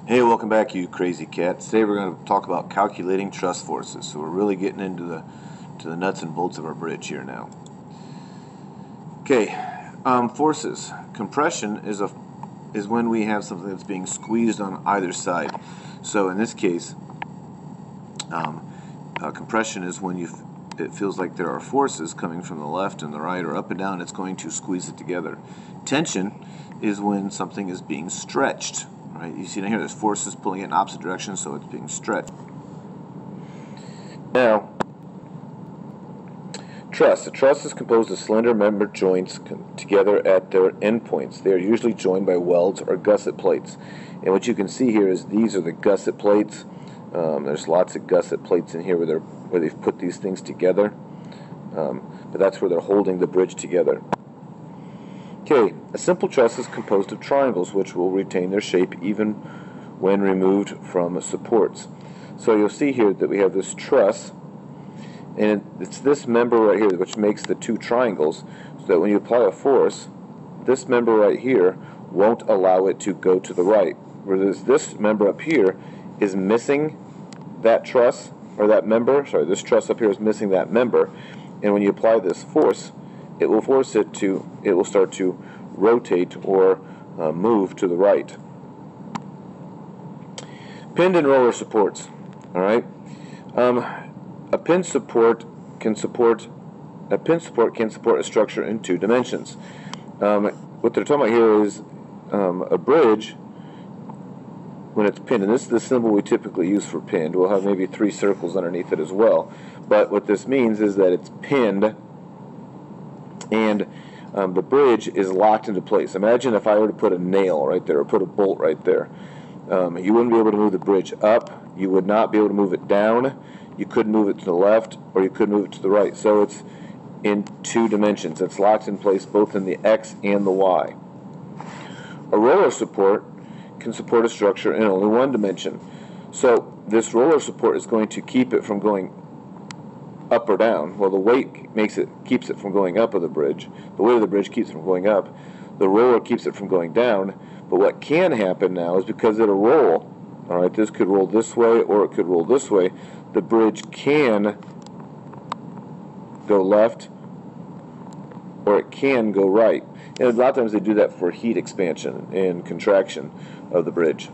Hey, welcome back, you crazy cats. Today we're going to talk about calculating truss forces. So we're really getting into the nuts and bolts of our bridge here now. Okay, forces. Compression is when we have something that's being squeezed on either side. So in this case, compression is when it feels like there are forces coming from the left and the right or up and down. It's going to squeeze it together. Tension is when something is being stretched. Right? You see down here, there's forces pulling it in opposite directions, so it's being stretched. Now, truss. A truss is composed of slender member joints together at their endpoints. They are usually joined by welds or gusset plates. And what you can see here is these are the gusset plates. There's lots of gusset plates in here where they've put these things together. But that's where they're holding the bridge together. Okay, a simple truss is composed of triangles which will retain their shape even when removed from supports. So you'll see here that we have this truss, and it's this member right here which makes the two triangles, so that when you apply a force, this member right here won't allow it to go to the right, whereas this member up here is missing that truss, or that member, sorry, this truss up here is missing that member, and when you apply this force, it will start to rotate or move to the right. Pinned and roller supports. All right. A pin support can support a structure in two dimensions. What they're talking about here is a bridge when it's pinned, and this is the symbol we typically use for pinned. We'll have maybe 3 circles underneath it as well. But what this means is that it's pinned, and the bridge is locked into place. Imagine if I were to put a nail right there, or put a bolt right there. You wouldn't be able to move the bridge up. You would not be able to move it down. You couldn't move it to the left, or you couldn't move it to the right. So it's in 2 dimensions. It's locked in place both in the X and the Y. A roller support can support a structure in only 1 dimension. So this roller support is going to keep it from going up or down. Well, the weight keeps it from going up of the bridge. The weight of the bridge keeps it from going up. The roller keeps it from going down. But what can happen now is because it'll roll, all right, this could roll this way or it could roll this way, the bridge can go left or it can go right. And a lot of times they do that for heat expansion and contraction of the bridge.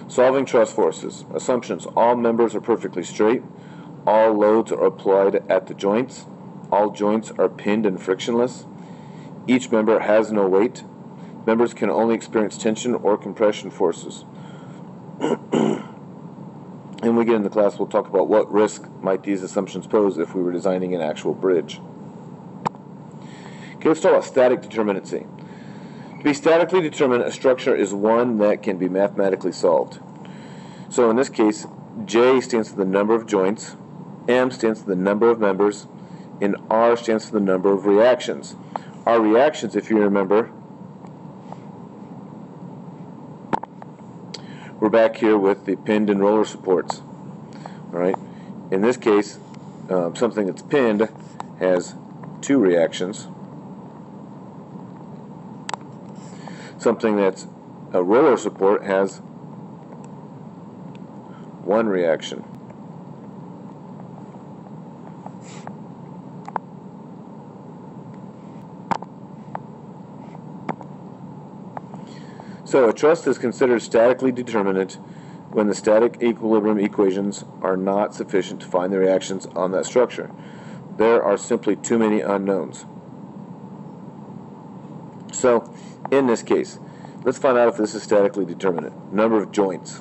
Solving truss forces. Assumptions. All members are perfectly straight. All loads are applied at the joints. All joints are pinned and frictionless. Each member has no weight. Members can only experience tension or compression forces. And when we get into class, we'll talk about what risk might these assumptions pose if we were designing an actual bridge. Okay, let's talk about static determinacy. To be statically determinate, a structure is one that can be mathematically solved. So in this case, J stands for the number of joints, M stands for the number of members, and R stands for the number of reactions. Our reactions, if you remember, we're back here with the pinned and roller supports. All right. In this case, something that's pinned has 2 reactions. Something that's a roller support has 1 reaction. So a truss is considered statically determinate when the static equilibrium equations are not sufficient to find the reactions on that structure. There are simply too many unknowns. So in this case, let's find out if this is statically determinate. Number of joints.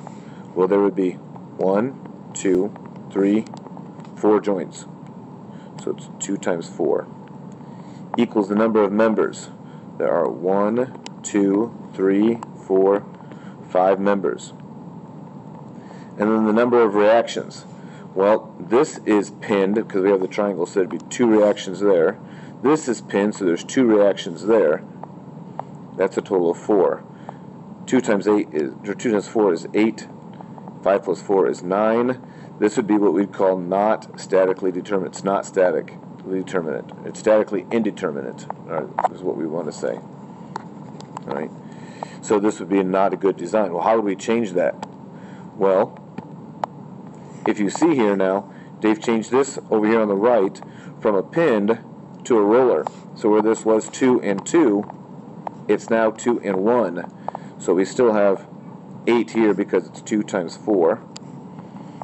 Well, there would be 1, 2, 3, 4 joints. So it's 2 times 4. Equals the number of members. There are 1, 2, 3, 4, 5 members. And then the number of reactions. Well, this is pinned because we have the triangle, so there'd be 2 reactions there. This is pinned, so there's 2 reactions there. That's a total of 4. 2 times 4 is 8. 5 plus 4 is 9. This would be what we'd call not statically determinate. It's not statically determinate. It's statically indeterminate, is what we want to say. All right. So so this would be not a good design. Well, how would we change that? Well, if you see here now, Dave changed this over here on the right from a pinned to a roller. So where this was 2 and 2, it's now 2 and 1. So we still have 8 here because it's 2 times 4.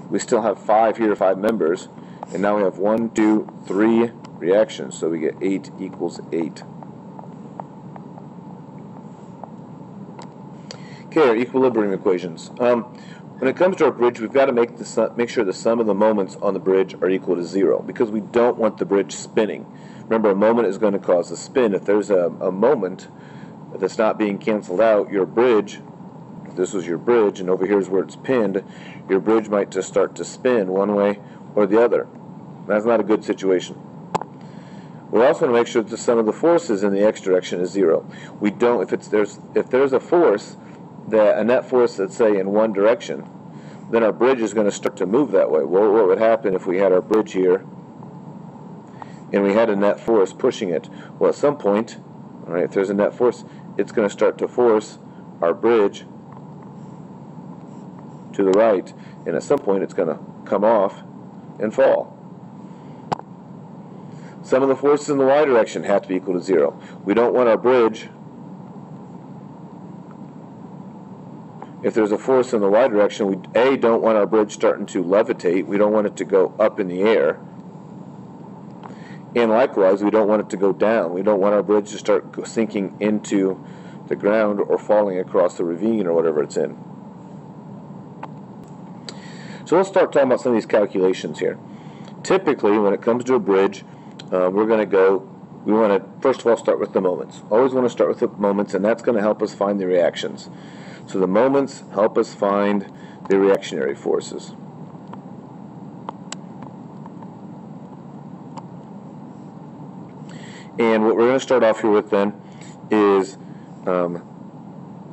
We still have 5 here, 5 members. And now we have 1, 2, 3 reactions. So we get 8 equals 8. Okay, our equilibrium equations. When it comes to our bridge, we've got to make sure the sum of the moments on the bridge are equal to 0, because we don't want the bridge spinning. Remember, a moment is going to cause a spin. If there's a moment that's not being canceled out, your bridge, if this was your bridge and over here is where it's pinned, your bridge might just start to spin one way or the other. That's not a good situation. We also want to make sure that the sum of the forces in the x direction is 0. We don't, if there's a force, a net force, let's say, in one direction, then our bridge is going to start to move that way. Well, what would happen if we had our bridge here and we had a net force pushing it? Well, at some point, all right, if there's a net force, it's going to start to force our bridge to the right, and at some point it's going to come off and fall. Sum of the forces in the y direction have to be equal to 0. We don't want our bridge, if there's a force in the y direction, we don't want our bridge starting to levitate. We don't want it to go up in the air. And likewise, we don't want it to go down. We don't want our bridge to start sinking into the ground or falling across the ravine or whatever it's in. So let's start talking about some of these calculations here. Typically, when it comes to a bridge, we want to first of all start with the moments. Always want to start with the moments, and that's going to help us find the reactions. So the moments help us find the reactionary forces. And what we're going to start off here with then is,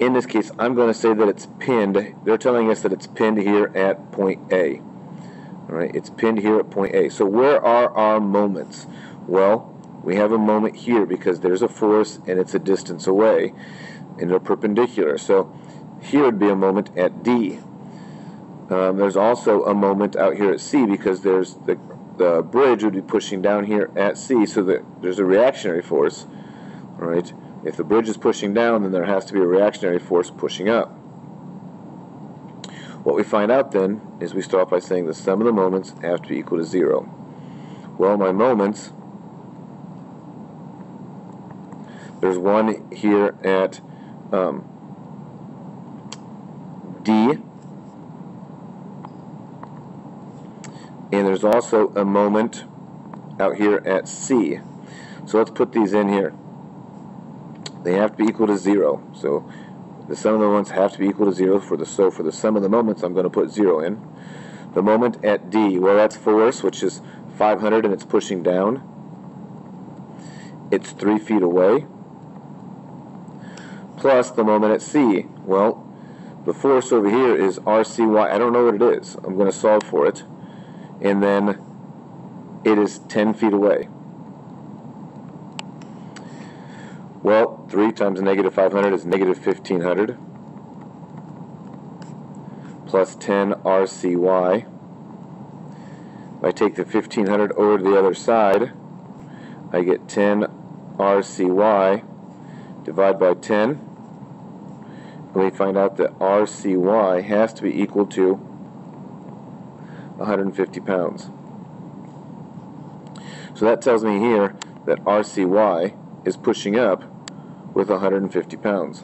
in this case, I'm going to say that it's pinned. They're telling us that it's pinned here at point A. All right, it's pinned here at point A. So where are our moments? Well, we have a moment here because there's a force and it's a distance away, and they're perpendicular. So here would be a moment at D. There's also a moment out here at C because there's the bridge would be pushing down here at C, so that there's a reactionary force. All right. If the bridge is pushing down, then there has to be a reactionary force pushing up. What we find out then is we start by saying the sum of the moments have to be equal to 0. Well, my moments, there's one here at D, and there's also a moment out here at C. So let's put these in here. They have to be equal to 0. So the sum of the moments have to be equal to 0. For the sum of the moments, I'm going to put 0 in. The moment at D, well, that's force, which is 500, and it's pushing down. It's 3 feet away. Plus the moment at C. Well, the force over here is RCY. I don't know what it is. I'm going to solve for it. And then it is 10 feet away. Well, 3 times negative 500 is negative 1500. Plus 10 RCY. If I take the 1500 over to the other side, I get 10 RCY. Divide by 10. And we find out that RCY has to be equal to 150 pounds. So that tells me here that RCY is pushing up with 150 pounds.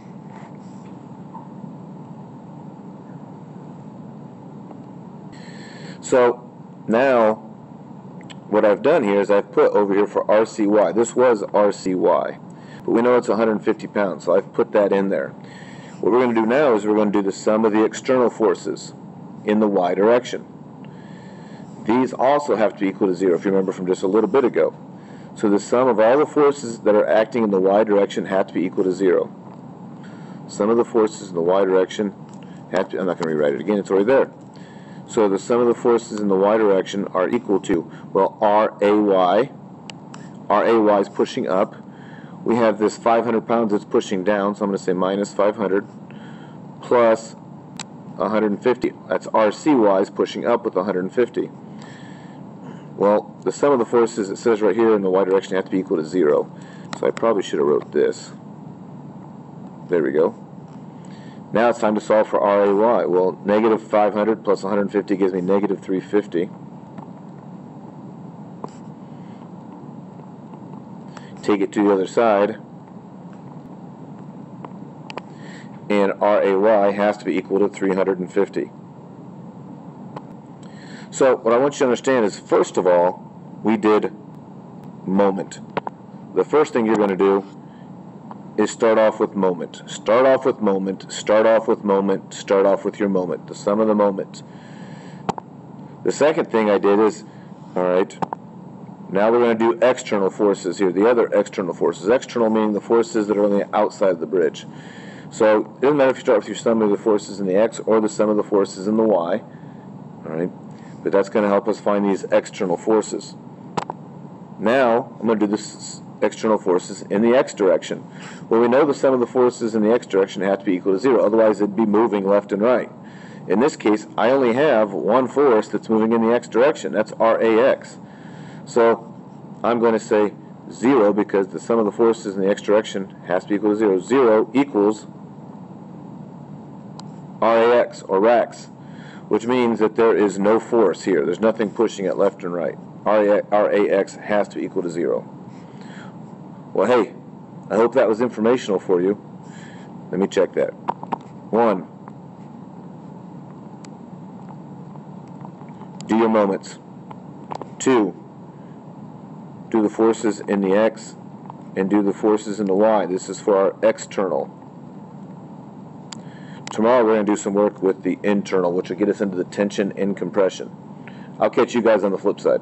So now what I've done here is I've put over here for RCY. This was RCY, but we know it's 150 pounds, so I've put that in there. What we're going to do now is we're going to do the sum of the external forces in the y direction. These also have to be equal to 0, if you remember from just a little bit ago. So the sum of all the forces that are acting in the y direction have to be equal to 0. Sum of the forces in the y direction have to, I'm not going to rewrite it again, it's already there. So the sum of the forces in the y direction are equal to, well, RAY. RAY is pushing up. we have this 500 pounds that's pushing down, so I'm going to say minus 500 plus 150. That's RC-wise pushing up with 150. Well, the sum of the forces, it says right here in the y direction, have to be equal to 0. So I probably should have wrote this. There we go. Now it's time to solve for RAY. Well, negative 500 plus 150 gives me negative 350. Take it to the other side, and RAY has to be equal to 350. So what I want you to understand is, first of all, we did moment. The first thing you're going to do is start off with moment. Start off with moment, start off with moment, start off with your moment, the sum of the moments. The second thing I did is, alright, now we're going to do external forces here, the other external forces. External meaning the forces that are on the outside of the bridge. So it doesn't matter if you start with your sum of the forces in the x or the sum of the forces in the y. Alright, but that's going to help us find these external forces. Now I'm going to do this external forces in the x direction. Well, we know the sum of the forces in the x direction have to be equal to 0, otherwise it'd be moving left and right. In this case, I only have one force that's moving in the x direction. That's RAX. So I'm going to say 0 because the sum of the forces in the x direction has to be equal to 0. 0 equals RAX, or RAX, which means that there is no force here. There's nothing pushing it left and right. RAX has to be equal to 0. Well, hey, I hope that was informational for you. Let me check that. 1. Do your moments. 2. Do the forces in the x and do the forces in the y. This is for our external. Tomorrow we're going to do some work with the internal, which will get us into the tension and compression. I'll catch you guys on the flip side.